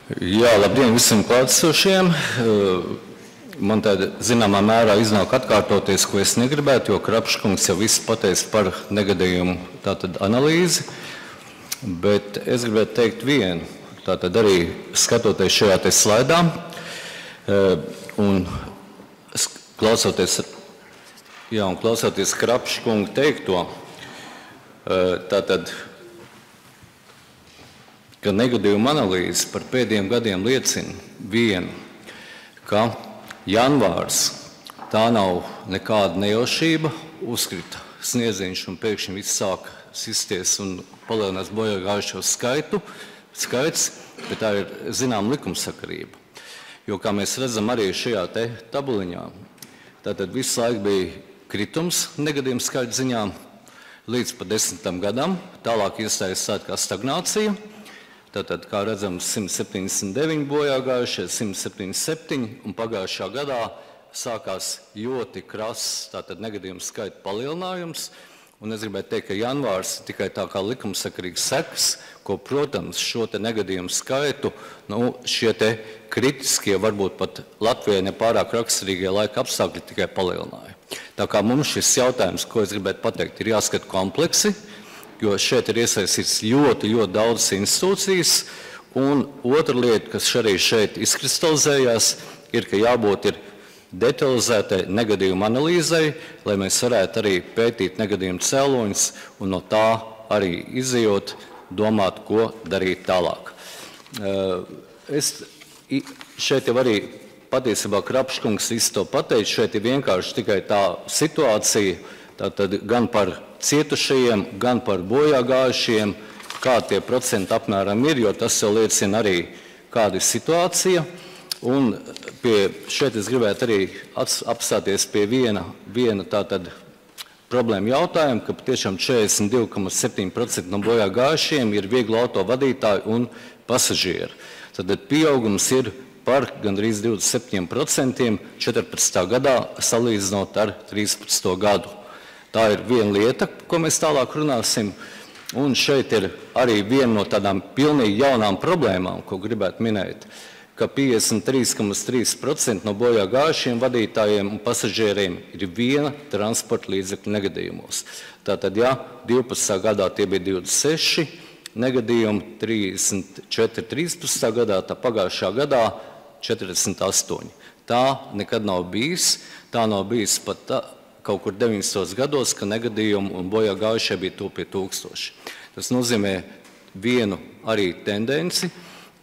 Jā, labdien visiem klātesošiem. Man tāda zināmā mērā iznāk atkārtoties, ko es negribētu, jo Krapškungs jau viss pateica par negadījumu tātad analīzi, bet es gribētu teikt vienu, tātad arī skatoties šajā te slaidā un klausoties Krapškunga teikto, tātad ka negadījuma analīze par pēdējiem gadiem liecina vienu, ka janvārs tā nav nekāda nejaušība, uzkrita snieziņš un pēkšņi viss sāk sisties un palielinās bojāgājušo skaits, bet tā ir zinām likumsakarība. Jo, kā mēs redzam arī šajā te tabuliņā, tātad visu laiku bija kritums negadījuma skaita ziņā līdz pa 10. gadam, tālāk iestājas tāda kā stagnācija. Tātad, kā redzams, 179 bojāgājušie, 177, un pagājušā gadā sākās ļoti krass negadījumu skaita palielinājums. Un es gribētu teikt, ka janvārs tikai tā kā likumsakarīgs seks, ko, protams, šo te negadījumu skaitu, šie te kritiskie, varbūt pat Latvijai nepārāk raksturīgie laika apstākļi tikai palielināja. Tā kā mums šis jautājums, ko es gribētu pateikt, ir jāskata kompleksi, jo šeit ir iesaistīts ļoti daudzas institūcijas, un otra lieta, kas arī šeit izkristalizējās, ir, ka jābūt detalizētai negadījuma analīzei, lai mēs varētu arī pētīt negadījumu cēloņus un no tā arī izejot, domāt, ko darīt tālāk. Šeit jau arī patiesībā Krapškungs visu to pateica, šeit ir vienkārši tikai tā situācija, tātad gan par cietušajiem, gan par bojāgājušiem, kā tie procenti apmēram ir, jo tas jau liecina arī, kāda ir situācija. Un šeit es gribētu arī apstāties pie viena tātad problēma jautājuma, ka patiešām 42,7% no bojāgājušiem ir vieglu auto vadītāji un pasažieri. Tad pieaugums ir par gandrīz 27% 14. gadā salīdzinot ar 13. gadu. Tā ir viena lieta, ko mēs tālāk runāsim, un šeit ir arī viena no tādām pilnīgi jaunām problēmām, ko gribētu minēt, ka 53,3% no bojāgājušiem vadītājiem un pasažieriem ir viena transporta līdzekļu negadījumos. Tātad, ja 12. gadā tie bija 26 negadījumi, 34 13. gadā, tā pagājušā gadā 48. Tā nekad nav bijis, tā nav bijis pat kaut kur 90. gados, ka negadījumi un bojāgājušie bija tuvu pie 1000. Tas nozīmē vienu arī tendenci,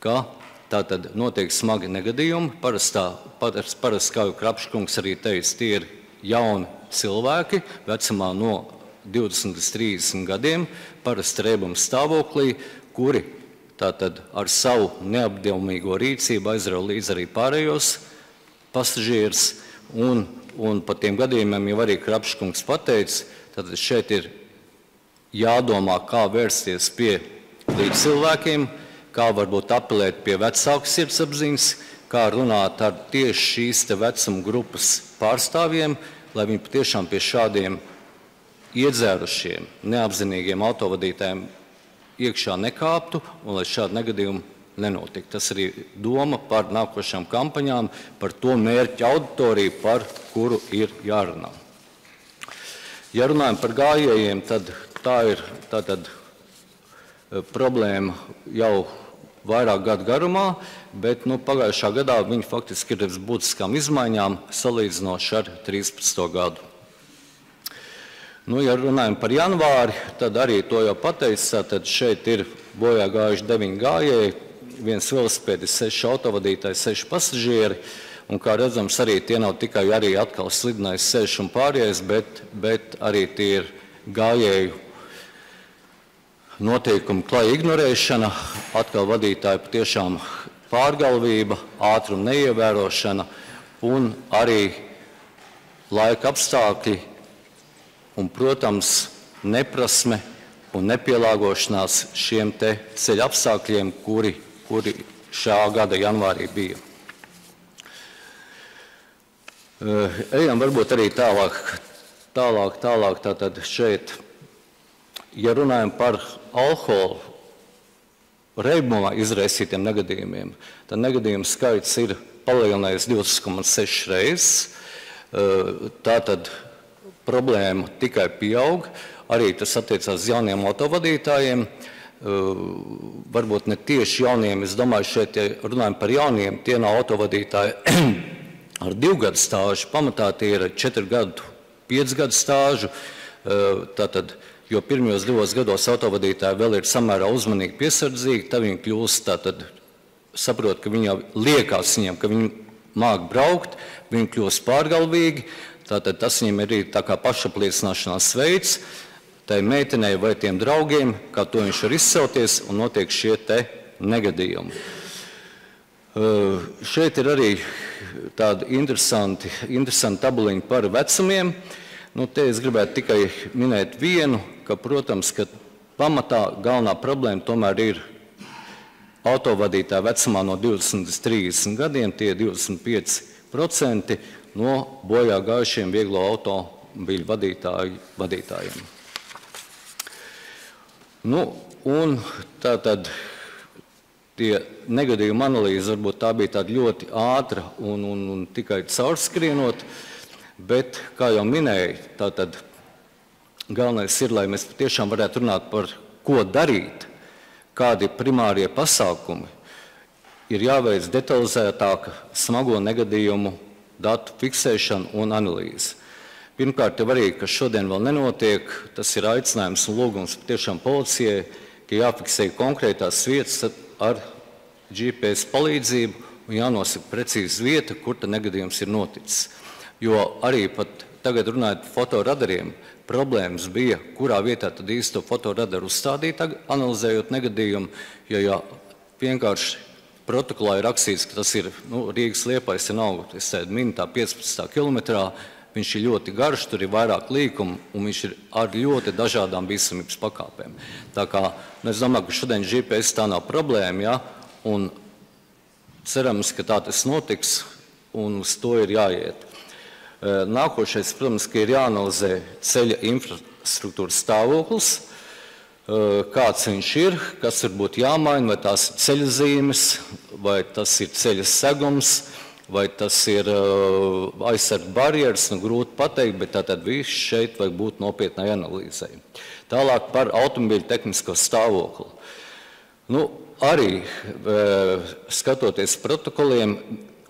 ka tātad notiek smagi negadījumi. Parasti, kā jau Krapškungs arī teica, tie ir jauni cilvēki vecumā no 20 līdz 30 gadiem, parasti rēbuma stāvoklī, kuri tātad ar savu neapdomīgo rīcību aizrauj līdz arī pārējos pasažierus, un par tiem gadījumiem jau arī Krapškungs pateica, tad šeit ir jādomā, kā vērsties pie līdzcilvēkiem, kā varbūt apelēt pie vecāku sirdsapziņas, kā runāt ar tieši šīs te vecuma grupas pārstāvjiem, lai viņi patiešām pie šādiem iedzērušiem, neapzinīgiem autovadītājiem iekšā nekāptu un lai šādi negadījumi nenotiek. Tas arī doma par nākošām kampaņām, par to mērķu auditoriju, par kuru ir jārunā. Ja runājam par gājējiem, tad tā ir problēma jau vairāk gadu garumā, bet pagājušā gadā viņi faktiski ir ar būtiskām izmaiņām salīdzinoši ar 13. gadu. Ja runājam par janvāri, tad arī to jau pateica, tad šeit ir bojāgājuši 9 gājēji, 1 velosipēdis, 6 autovadītāji, 6 pasažieri, un kā redzams, arī tie nav tikai arī atkal slidinājis ceļš un pārējais, bet arī tie ir gājēju noteikumu klaja ignorēšana, atkal vadītāju patiešām pārgalvība, ātruma neievērošana un arī laika apstākļi un, protams, neprasme un nepielāgošanās šiem te ceļa apstākļiem, kuri šā gada janvārī bija. Ejam varbūt arī tālāk, tātad šeit, ja runājam par alkoholu reibumā izraisītiem negadījumiem, tad negadījumu skaits ir palielinājies 2,6 reizes. Tātad problēma tikai pieaug. Arī tas attiecās uz jauniem autovadītājiem. Varbūt ne tieši jauniem, es domāju, šeit, ja runājam par jauniem, tie nav autovadītāji ar 2 gadu stāžu. Pamatā tie ir 4 gadu, 5 gadu stāžu. Tātad, jo pirmajos 2 gados autovadītāji vēl ir samērā uzmanīgi, piesardzīgi, tad viņi kļūst, tātad saprot, ka viņi jau liekas viņam, ka viņi māk braukt, viņi kļūst pārgalvīgi, tātad tas viņiem ir tā kā pašapliecināšanās veids, tai meitenei vai tiem draugiem, kā to viņš var izcelties, un notiek šie te negadījumi. Šeit ir arī tādi interesanti tabuliņi par vecumiem. Te es gribētu tikai minēt vienu, ka, protams, ka pamatā galvenā problēma tomēr ir autovadītāju vecumā no 20 līdz 30 gadiem, tie 25% no bojā gājušiem vieglo automobīļu vadītājiem. Un tātad tie negadījuma analīze, varbūt tā bija tāda ļoti ātra un tikai caurskrienot, bet, kā jau minēju, tātad galvenais ir, lai mēs tiešām varētu runāt par ko darīt, kādi primārie pasākumi, ir jāveic detalizētāka smago negadījumu datu fiksēšana un analīze. Pirmkārt, jau arī, kas šodien vēl nenotiek, tas ir aicinājums un lūgums tiešām policijai, ka jāfiksē konkrētās vietas ar GPS palīdzību un jānosaka precīzi vieta, kur ta negadījums ir noticis. Jo arī pat tagad runājot par fotoradariem, problēmas bija, kurā vietā tad īsto fotoradaru uzstādīt, analizējot negadījumu, jo ja vienkārši protokolā ir rakstīts, ka tas ir Rīgas Liepājs, es minu tā 15. kilometrā, viņš ir ļoti garš, tur ir vairāk līkumu, un viņš ir ar ļoti dažādām bīstamības pakāpēm. Tā kā, es domāju, ka šodien GPS tā nav problēma, ja, un cerams, ka tā tas notiks, un uz to ir jāiet. Nākošais, protams, ka ir jāanalizē ceļa infrastruktūras stāvoklis, kāds viņš ir, kas varbūt jāmaina, vai tās ir ceļa zīmes, vai tas ir ceļa segums, vai tas ir aizsardz barjeras, grūti pateikt, bet tātad viss šeit vajag būt nopietnai analīzei. Tālāk par automobīļu tehnisko stāvokli. Arī skatoties protokoliem,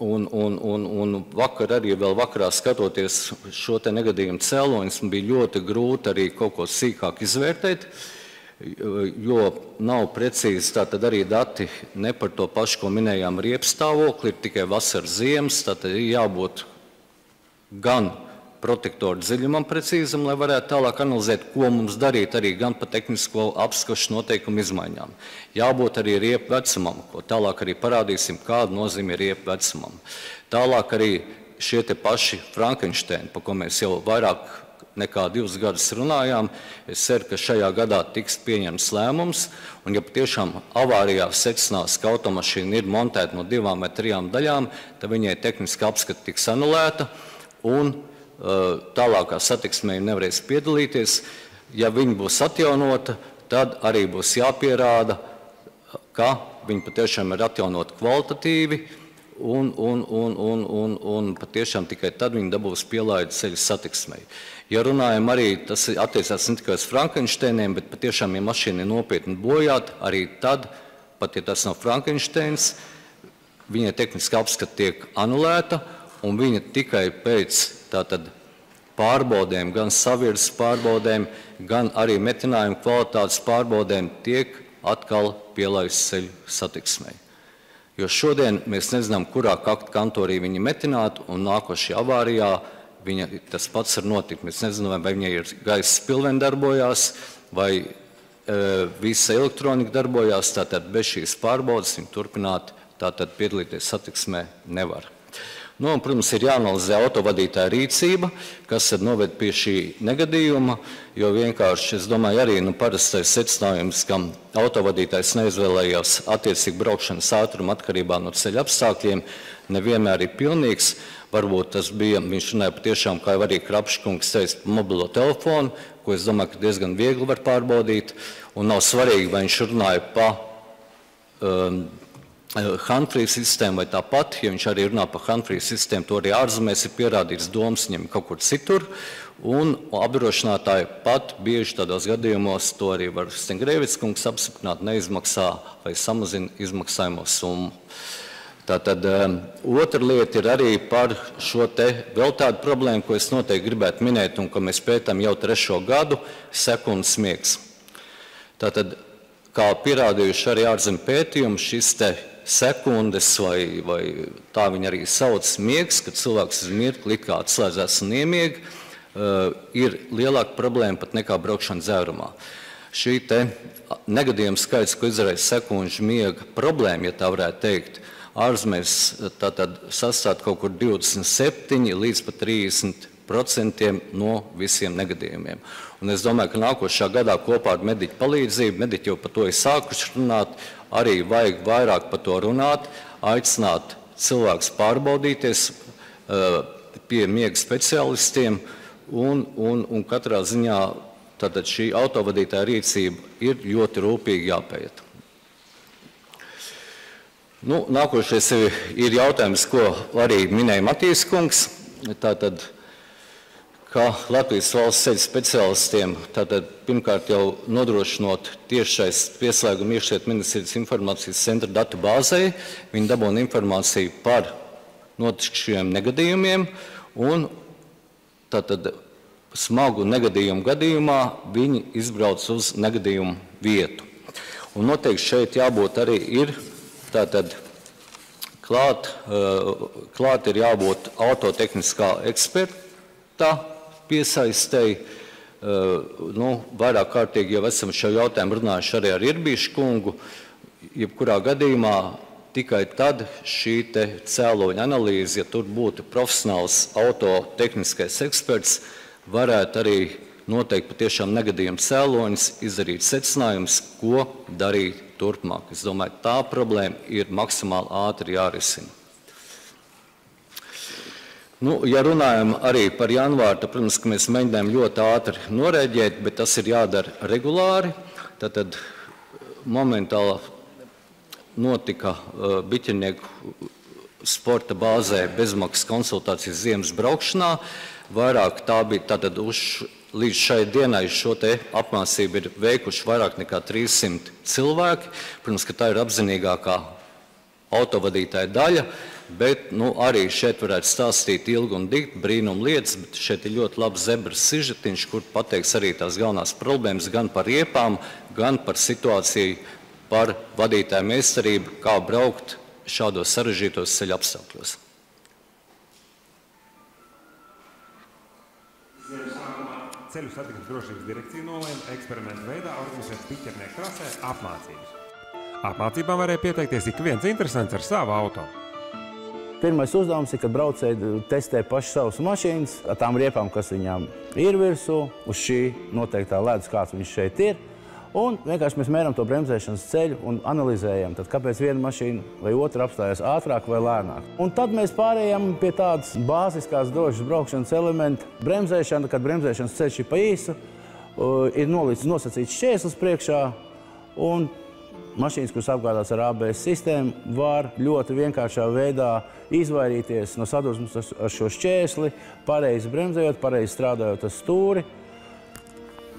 un vakar arī vēl vakarā skatoties šo te negadījumu cēloņus, bija ļoti grūti arī kaut ko sīkāk izvērtēt, jo nav precīzi tātad arī dati ne par to pašu, ko minējām riepstāvokli, ir tikai vasaras ziemas, tātad ir jābūt gan protektoru dziļumam precīzam, lai varētu tālāk analizēt, ko mums darīt arī gan pa tehnisko apskašu noteikumu izmaiņām. Jābūt arī riepu vecumam, ko tālāk arī parādīsim, kāda nozīme ir riepu vecumam. Tālāk arī šie te paši Frankensteini, pa ko mēs jau vairāk nekā 2 gadus runājām, es ceru, ka šajā gadā tiks pieņemts lēmums, un ja patiešām avārijā secinās, ka automašīna ir montēta no 2 vai 3 daļām, tad viņai tehniska apskata tiks anulēta, un tālākā satiksmē nevarēs piedalīties. Ja viņa būs atjaunota, tad arī būs jāpierāda, ka viņa patiešām ir atjaunota kvalitatīvi, un patiešām tikai tad viņa dabūs pielaidi ceļa satiksmei. Ja runājam arī, tas attiecās ne tikai uz Frankensteiniem, bet patiešām, ja mašīna ir nopietni bojāta, arī tad, pat ja tas nav Frankensteins, viņa tehniska apskata tiek anulēta, un viņa tikai pēc tātad pārbaudēm, gan savirzes pārbaudēm, gan arī metinājuma kvalitātes pārbaudēm tiek atkal pielaists ceļu satiksmei. Jo šodien mēs nezinām, kurā kantorī viņa metinātu, un nākošajā avārijā tas pats var notikt. Mēs nezinām, vai viņai ir gaisa spilveni darbojās, vai visa elektronika darbojās, tātad bez šīs pārbaudas viņa turpināt tātad piedalīties satiksmē nevar. Un, protams, ir jāanalizē autovadītāja rīcība, kas tad noved pie šī negadījuma, jo vienkārši, es domāju, arī parastais secinājums, ka autovadītājs neizvēlējās attiecīgi braukšanas ātrumu atkarībā no ceļa apstākļiem, nevienmēr ir pilnīgs. Varbūt tas bija, viņš runāja patiešām, kā arī Krapškungs teica, par mobilo telefonu, ko es domāju, ka diezgan viegli var pārbaudīt, un nav svarīgi, vai viņš runāja pa Humphrey sistēmu vai tāpat, ja viņš arī runā par Humphrey sistēmu, to arī ārzemēs ir pierādīts, domas viņam kaut kur citur, un apdrošinātāji pat bieži tādos gadījumos, to arī var Stengrēvics kungs apstiprināt, neizmaksā vai samazina izmaksājumu summu. Tātad otra lieta ir arī par šo te vēl tādu problēmu, ko es noteikti gribētu minēt un ko mēs pētām jau 3. gadu, sekundes miegs. Tātad, kā pierādījuši arī ārzemju pētījumi, šis te sekundes vai tā viņi arī sauc miegs, kad cilvēks uz mirkli kā atslēdzās un iemieg, ir lielāka problēma pat nekā braukšana dzērumā. Šī te negadījuma skaits, ko izraisa sekundžu miega problēma, ja tā varētu teikt, ārzemēs tātad sastāv kaut kur 27 līdz pat 30% no visiem negadījumiem. Un es domāju, ka nākošā gadā kopā ar mediķu palīdzību, mediķi jau par to ir sākuši runāt, arī vajag vairāk par to runāt, aicināt cilvēkus pārbaudīties pie miega speciālistiem un katrā ziņā tātad šī autovadītāja rīcība ir ļoti rūpīgi jāpēta. Nākošais ir jautājums, ko arī minēja Matīs kungs, tātad, kā Latvijas valsts ceļu speciālistiem, tātad pirmkārt jau nodrošinot tiešais pieslēgumu iekšlietu ministrijas informācijas centra datu bāzei, viņi dabūna informāciju par notikušajiem negadījumiem un tātad smagu negadījumu gadījumā viņi izbrauc uz negadījumu vietu. Un noteikti šeit jābūt arī ir tātad klāt ir jābūt autotehniskā eksperta piesaistēji. Vairāk kārtīgi jau esam šo jautājumu runājuši arī ar Irbīšu kungu. Jebkurā gadījumā tikai tad šī te cēloņa analīze, ja tur būtu profesionāls autotehniskais eksperts, varētu arī noteikt patiešām negadījuma cēloņus, izdarīt secinājumus, ko darīt turpmāk. Es domāju, tā problēma ir maksimāli ātri jārisina. Ja runājam arī par janvāru, tad, protams, ka mēs mēģinājām ļoti ātri noreaģēt, bet tas ir jādara regulāri. Tad momentāli notika biķernieku sporta bāzē bezmaksas konsultācijas ziemas braukšanā. Vairāk tā bija tātad līdz šai dienai šo te apmācību ir veikuši vairāk nekā 300 cilvēki. Protams, ka tā ir apzinīgākā autovadītāja daļa, bet arī šeit varētu stāstīt ilgi un dikti brīnum lietas, bet šeit ir ļoti labs zebras sižetiņš, kur pateiks arī tās galvenās problēmas gan par riepām, gan par situāciju, par vadītāju meistarību, kā braukt šādos sarežģītos ceļa apstākļos. Ceļu satiksmes drošības direkcija nolēma eksperimentu veidā organizēt piķernieku trasē apmācības. Apmācībām varēja pieteikties ik viens interesants ar savu auto. Pirmais uzdevums ir, kad braucēji testē paši savas mašīnas ar tām riepām, kas viņām ir virsū, uz šī noteiktā ledus, kāds viņš šeit ir. Un vienkārši mēs mēram to bremzēšanas ceļu un analizējam, tad kāpēc viena mašīna vai otra apstājās ātrāk vai lēnāk. Un tad mēs pārējām pie tādas bāziskās drošas braukšanas elementa. Bremzēšana, kad bremzēšanas ceļš ir pa īsu, ir nosacīts šķērslis priekšā, un mašīnas, kuras apgādāts ar ABS sistēmu, var ļoti vienkāršā veidā izvairīties no sadursmes ar šo šķērsli, pareizi bremzējot, pareizi strādājot ar stūri,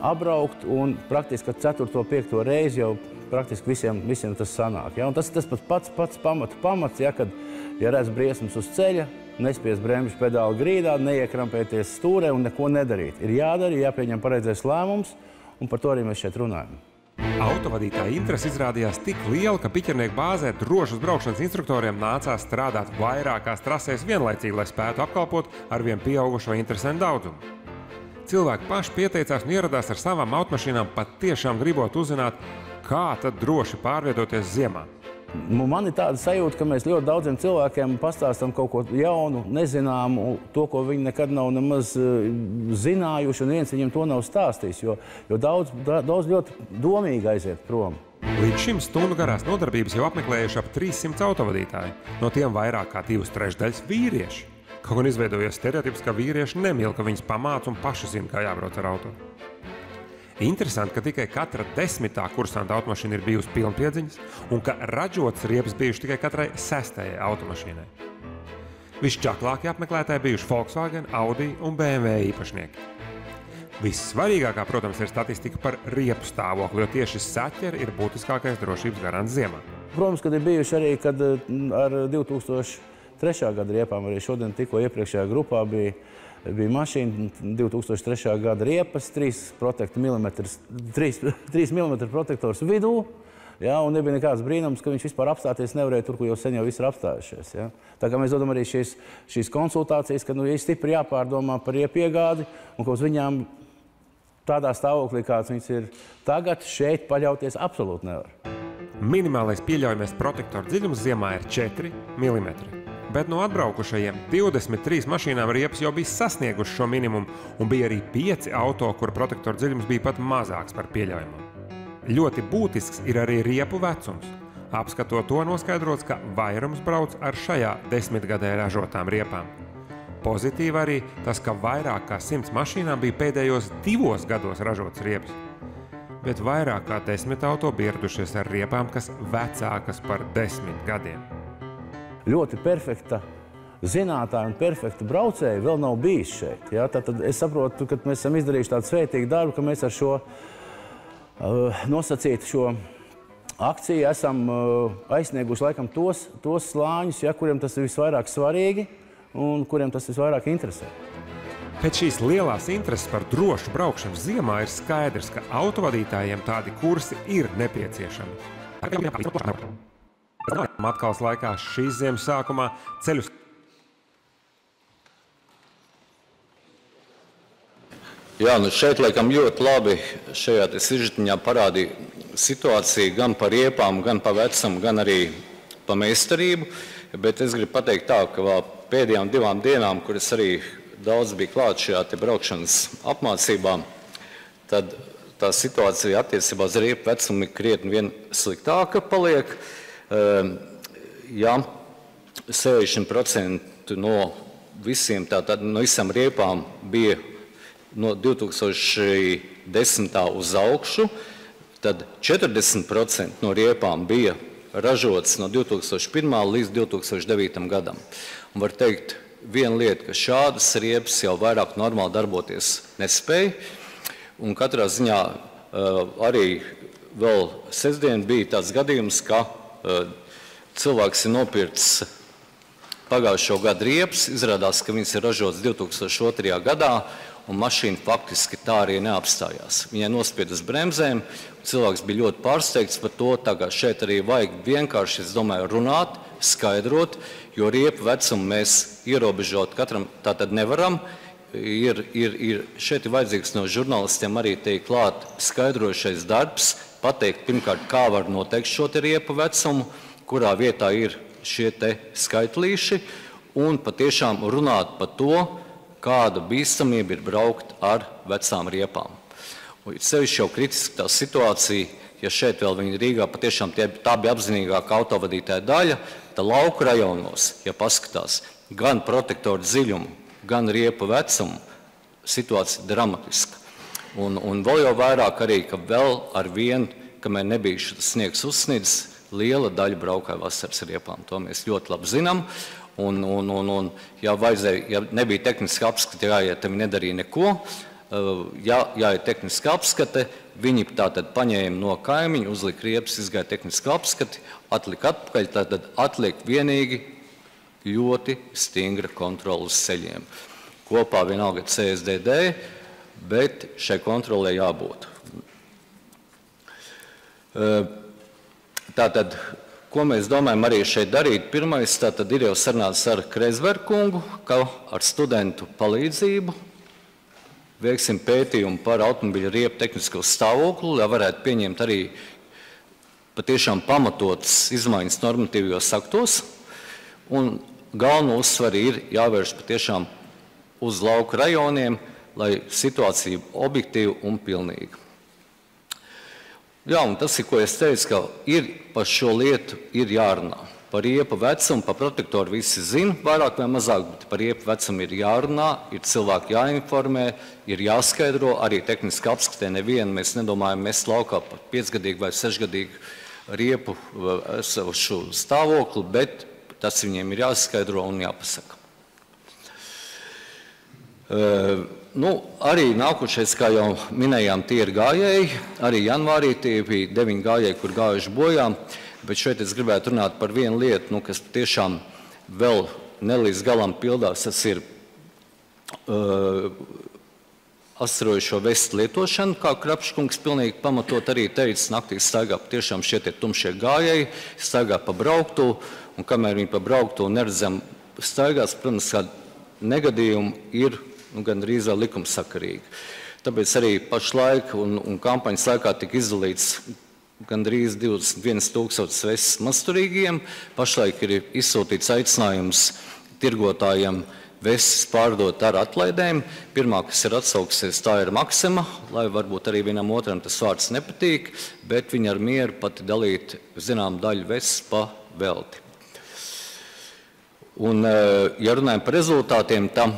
apbraukt, un praktiski 4. un 5. reizi jau praktiski visiem tas sanāk. Ja? Un tas pats pamats, ja, kad redz briesmas uz ceļa, nespies bremžu pedāli grīdā, neiekrampēties stūrē un neko nedarīt. Ir jādara, jāpieņem pareizais lēmums, un par to arī mēs šeit runājam. Autovadītāja interese izrādījās tik liela, ka piķernieku bāzē drošas braukšanas instruktoriem nācās strādāt vairākās trasēs vienlaicīgi, lai spētu apkalpot arvien pieaugušo interesentu daudzumu. Cilvēki paši pieteicās un ieradās ar savām automašīnām, pat tiešām gribot uzzināt, kā tad droši pārvietoties ziemā. Man ir tāda sajūta, ka mēs ļoti daudziem cilvēkiem pastāstam kaut ko jaunu, nezināmu, to, ko viņi nekad nav nemaz zinājuši, un viens viņiem to nav stāstījis, jo daudz ļoti domīgi aiziet prom. Līdz šim stundu garās nodarbības jau apmeklējuši ap 300 autovadītāji, no tiem vairāk kā 2/3 vīrieši. Kaut gan izveidojies stereotips, ka vīrieši nemīl, ka viņus pamāca un paši zina, kā jābrauc ar auto. Interesanti, ka tikai katra 10. kursanta automašīna ir bijusi pilnpiedziņas un ka ražotas riepas bijuši tikai katrai 6. automašīnai. Visčaklākie apmeklētāji bijuši Volkswagen, Audi un BMW īpašnieki. Vissvarīgākā, protams, ir statistika par riepu stāvokli, jo tieši saķeri ir būtiskākais drošības garants ziemā. Protams, kad ir bijuši arī, kad ar 2003. gada riepām, arī šodien tikko iepriekšējā grupā bija mašīna, 2003. gada riepas, 3 mm protektors vidū, ja, un nebija nekāds brīnums, ka viņš vispār apstāties nevarēja tur, kur jau sen jau viss ir apstājušies. Ja. Tā kā mēs dodam arī šīs konsultācijas, ka ir stipri jāpārdomā par riepu iegādi, un ka uz viņām tādā stāvoklī, kāds viņas ir tagad, šeit paļauties absolūti nevar. Minimālais pieļaujamais protektoru dziļums ziemā ir 4 mm. Bet no atbraukušajiem 23 mašīnām riepas jau bija sasnieguši šo minimumu, un bija arī 5 auto, kur protektoru dziļums bija pat mazāks par pieļaujamo. Ļoti būtisks ir arī riepu vecums. Apskatot to noskaidrots, ka vairums brauc ar šajā 10-gadē ražotām riepām. Pozitīvi arī tas, ka vairāk kā 100 mašīnām bija pēdējos 2 gados ražotas riepas. Bet vairāk kā 10 auto bija ieradušies ar riepām, kas vecākas par 10 gadiem. Ļoti perfekta zinātāja un perfekta braucēja vēl nav bijis šeit. Ja? Tad es saprotu, ka mēs esam izdarījuši tādu svētīgu darbu, ka mēs ar šo nosacītu šo akciju esam aizsnieguši laikam tos slāņus, ja, kuriem tas ir visvairāk svarīgi un kuriem tas visvairāk interesē. Pēc šīs lielās intereses par drošu braukšanu ziemā ir skaidrs, ka autovadītājiem tādi kursi ir nepieciešami. Atkals laikā šīs ziemas sākumā ceļus. Jā, nu šeit laikam ļoti labi šajā sižetiņā parādīja situāciju gan par riepām, gan par vecumu, gan arī par meistarību. Bet es gribu pateikt tā, ka vēl pēdējām 2 dienām, kuras arī daudz bija klāt šajā te braukšanas apmācībām, tad tā situācija attiecībā uz riepu vecumu krietni vien sliktāka paliek. Ja 60% no visām riepām bija no 2010. uz augšu, tad 40% no riepām bija ražotas no 2001. līdz 2009. gadam. Un var teikt, viena lieta, ka šādas riepas jau vairāk normāli darboties nespēja. Un katrā ziņā arī vēl sestdien bija tāds gadījums, ka cilvēks ir nopircis pagājušo gadu riepas, izrādās, ka viņas ir ražotas 2002. gadā, un mašīna faktiski tā arī neapstājās. Viņai nospied uz bremzēm, cilvēks bija ļoti pārsteigts par to, tā kā šeit arī vajag vienkārši, es domāju, runāt, skaidrot, jo riepu vecumu mēs ierobežot katram tātad nevaram. Šeit ir vajadzīgs no žurnālistiem arī teikt klāt skaidrošais darbs, pateikt pirmkārt, kā var noteikt šo te riepu vecumu, kurā vietā ir šie te skaitlīši, un patiešām runāt par to, kāda bīstamība ir braukt ar vecām riepām. Sevišķi jau kritiski tā situācija, ja šeit vēl viņi Rīgā patiešām tā bija apzinīgāka autovadītāja daļa, tad lauku rajonos, ja paskatās, gan protektoru dziļumu, gan riepu vecumu, situācija dramatiska. Un vēl jau vairāk arī, ka vēl ar vienu, kamēr nebija šis sniegs uzsnidzis, liela daļa braukāja vasaras riepām. To mēs ļoti labi zinām. Ja nebija tehniska apskate, jāiet, tad viņi nedarīja neko. Ja ir tehniska apskate, viņi tātad paņēma no kaimiņu, uzlika riepas, izgāja tehniska apskati, atlika atpakaļ, tātad atliek vienīgi ļoti stingra kontrola uz ceļiem. Kopā vienalga CSDD, bet šai kontrolē jābūt. Tātad, ko mēs domājam arī šeit darīt? Pirmais, tātad ir jau sarunāts ar Kreisberga kungu, ka ar studentu palīdzību veiksim pētījumu par automobiļu riepu tehnisko stāvokli, lai varētu pieņemt arī patiešām pamatotas izmaiņas normatīvajos aktos. Un galveno uzsvaru ir jāvērš patiešām uz lauku rajoniem, lai situācija objektīva un pilnīga. Jā, un tas ir, ko es teicu, ka par šo lietu ir jārunā. par riepu vecumu, par protektoru visi zina vairāk vai mazāk, bet par riepu vecumu ir jārunā, ir cilvēki jāinformē, ir jāskaidro, arī tehniski apskatē nevienu. Mēs nedomājam mest laukā par 5-gadīgu vai 6-gadīgu riepu esošu stāvokli, bet tas viņiem ir jāskaidro un jāpasaka. Arī nākošais, kā jau minējām, tie ir gājēji. Arī janvārī tie bija 9 gājēji, kur gājuši bojā. Bet šeit es gribētu runāt par vienu lietu, kas tiešām vēl nelīdz galam pildās. Tas ir asarojošo vestu lietošana, kā Krapškungs pilnīgi pamatot arī teica, naktī staigā tiešām šie tie tumšie gājēji, staigā pa brauktu, un kamēr viņi pa brauktu neredzam staigās, protams, kā negadījumi ir gandrīz vēl likumsakarīgi. Tāpēc arī pašlaik un kampaņas laikā tika izdalīts gandrīz 21 000 vestes mazturīgiem. Pašlaik ir izsūtīts aicinājums tirgotājiem vestes pārdot ar atlaidēm. Pirmā, kas ir atsauksies, tā ir Maksima, lai varbūt arī vienam otram tas vārds nepatīk, bet viņi ar mieru pati dalīt zinām daļu vestes pa velti. Un, ja runājam par rezultātiem, tam,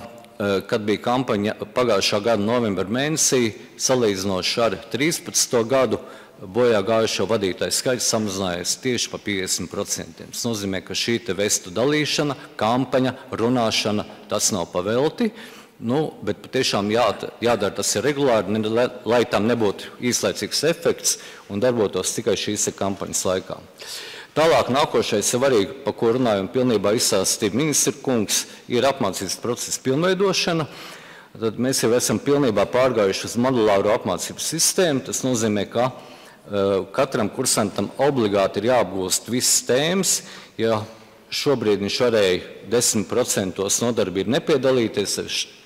kad bija kampaņa pagājušā gada novembra mēnesī, salīdzinoši ar 13. gadu, bojā gājušo vadītāju skaits samazinājies tieši pa 50%. Tas nozīmē, ka šī te vestu dalīšana, kampaņa, runāšana, tas nav pavelti, bet patiešām jādara tas ir regulāri, lai tam nebūtu īslaicīgs efekts un darbotos tikai šīs kampaņas laikā. Tālāk nākošais jau arī, pa ko runājam, pilnībā izstāstīja ministra kungs, ir apmācības procesa pilnveidošana. Tad mēs jau esam pilnībā pārgājuši uz modulāru apmācības sistēmu. Tas nozīmē, ka katram kursantam obligāti ir jāapgūst visas tēmas. Ja šobrīd viņš varēja 10% nodarbību nepiedalīties,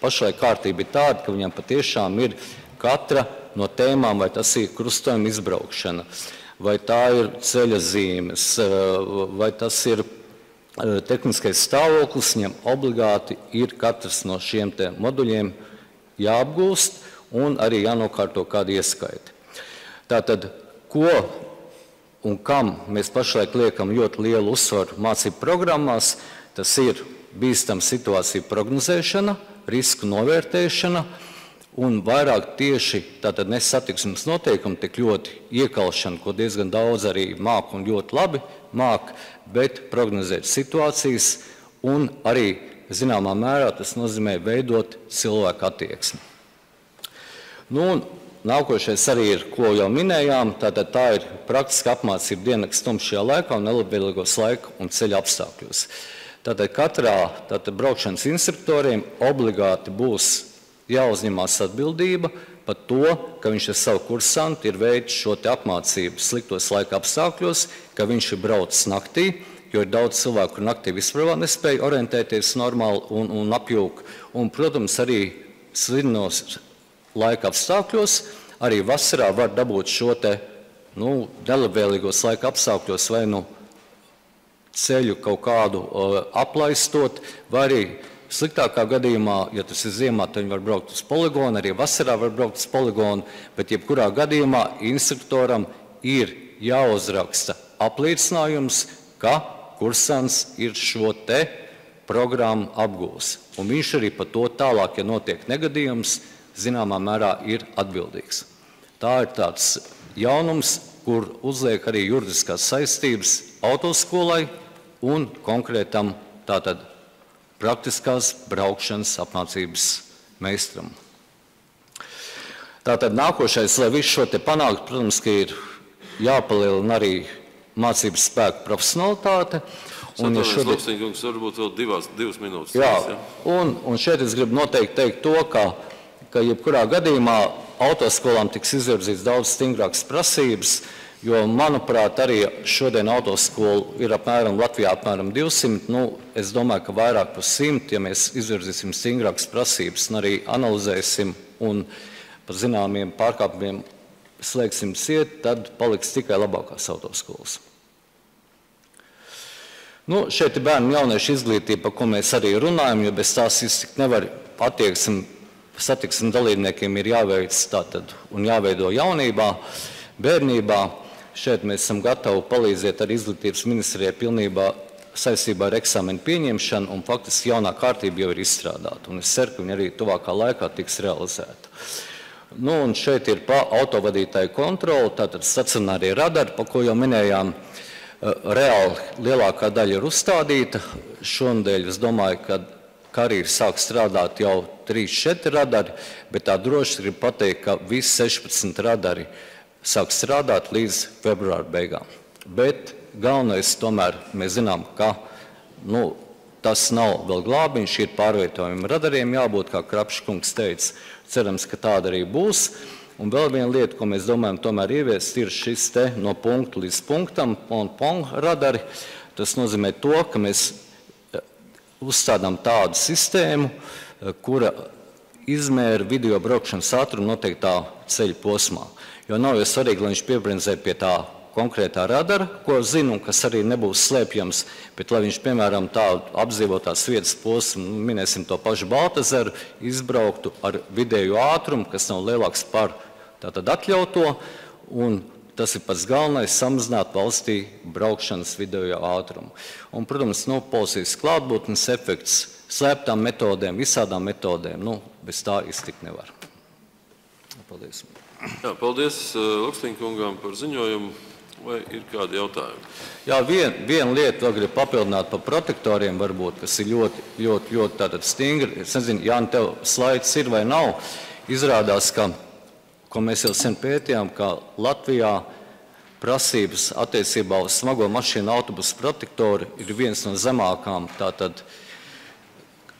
pašai kārtība ir tāda, ka viņam patiešām ir katra no tēmām, vai tas ir krustojuma izbraukšana, vai tā ir ceļa zīmes, vai tas ir tehniskais stāvoklis, viņam obligāti ir katrs no šiem te moduļiem jāapgūst un arī jānokārto kādu ieskaiti. Tātad, ko un kam mēs pašlaik liekam ļoti lielu uzsvaru mācību programmās, tas ir bīstama situācija prognozēšana, risku novērtēšana, un vairāk tieši tātad nesatiksmes noteikumi tik ļoti iekalšana, ko diezgan daudz arī māk un ļoti labi māk, bet prognozēt situācijas un arī zināmā mērā tas nozīmē veidot cilvēku attieksmi. Nākošais arī ir, ko jau minējām, tātad tā ir praktiska apmācība diennakts tumšajā laikā un nelabvēlīgos laika un ceļa apstākļos. Tātad katrā braukšanas instruktoriem obligāti būs jāuzņemās atbildība par to, ka viņš ar savu kursantu ir veicis šo te apmācību sliktos laika apstākļos, ka viņš ir braucis naktī, jo ir daudz cilvēku, kur naktī vispār nespēja orientēties normāli un apjūk. Un, protams, arī slidinos laika apstākļos, arī vasarā var dabūt šo te nelabvēlīgos laika apstākļos vai ceļu kaut kādu aplaistot, vai arī sliktākā gadījumā, ja tas ir ziemā, tad viņi var braukt uz poligonu, arī vasarā var braukt uz poligonu, bet jebkurā gadījumā instruktoram ir jāuzraksta apliecinājums, ka kursants ir šo te programmu apgūs. Un viņš arī par to tālāk, ja notiek negadījums, zināmā mērā ir atbildīgs. Tā ir tāds jaunums, kur uzliek arī juridiskās saistības autoskolai un konkrētam tātad praktiskās braukšanas apmācības meistaram. Tātad nākošais, lai visu šo te panākt, protams, ka ir jāpalielina arī mācības spēku profesionalitāte. Lopsīnkungs, varbūt vēl divas minūtes. Jā, un šeit es gribu noteikti teikt to, ka jebkurā gadījumā autoskolām tiks izvirzīts daudz stingrākas prasības, jo, manuprāt, arī šodien autoskolu ir Latvijā apmēram 200. Es domāju, ka vairāk par 100, ja mēs izvirzīsim stingrākas prasības un arī analizēsim un par zināmiem pārkāpumiem slēgsim ciet, tad paliks tikai labākās autoskolas. Šeit ir bērnu jauniešu izglītība, par ko mēs arī runājam, jo bez tās iztikt nevar satiksmes dalībniekiem ir jāveic tātad un jāveido jaunībā, bērnībā. Šeit mēs esam gatavi palīdzēt ar izglītības ministrijai pilnībā saistībā ar eksāmenu pieņemšanu, un faktiski jaunā kārtība jau ir izstrādāta. Un es ceru, ka viņa arī tuvākā laikā tiks realizēta. Nu, un šeit ir autovadītāju kontrole, tātad stacionārie radari, pa ko jau minējām, reāli lielākā daļa ir uzstādīta. Šonadēļ es domāju, ka arī ir sāk strādāt jau 3-4 radari, bet tā droši ir pateikt, ka visi 16 radari sāk strādāt līdz februāra beigām. Bet galvenais tomēr mēs zinām, ka tas nav vēl glābiņš, ir pārvietojumiem radariem jābūt, kā Krapškungs teica. Cerams, ka tāda arī būs. Un vēl viena lieta, ko mēs domājam tomēr ieviest, ir šis te no punkta līdz punktam, pong radari. Tas nozīmē to, ka mēs uzstādām tādu sistēmu, kura izmēra video braukšanas ātrumu noteiktā ceļa posmā. Jo nav jau svarīgi, lai viņš piebrenzē pie tā konkrētā radara, ko zinu, un kas arī nebūs slēpjams, bet lai viņš, piemēram, tādu apdzīvotās vietas posmu, minēsim to pašu Baltazaru, izbrauktu ar vidēju ātrumu, kas nav lielāks par tātad atļauto, un tas ir pats galvenais - samazināt valstī braukšanas vidējo ātrumu. Un, protams, policijas klātbūtnes efekts slēptām metodēm, visādām metodēm, bez tā iztikt nevar. Paldies. Jā, paldies Lakstiņkungam par ziņojumu. Vai ir kādi jautājumi? Jā, viena lieta vēl grib papildināt par protektoriem, varbūt, kas ir ļoti tātad stingri. Es nezinu, Jāni, tev slaids ir vai nav. Izrādās, ko mēs jau sen pētījām, ka Latvijā prasības attiecībā uz smago mašīnu autobusu protektoru ir viens no zemākām, tātad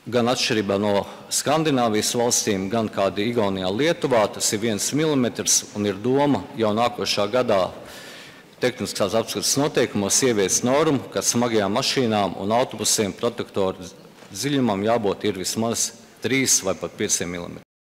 gan atšķirībā no Skandināvijas valstīm, gan kādi Igaunijā, Lietuvā. Tas ir 1 milimetrs un ir doma jau nākošā gadā tehniskās apskates noteikumos ieviest normu, ka smagajām mašīnām un autobusiem protektoru dziļumam jābūt ir vismaz 3 vai pat 5 mm.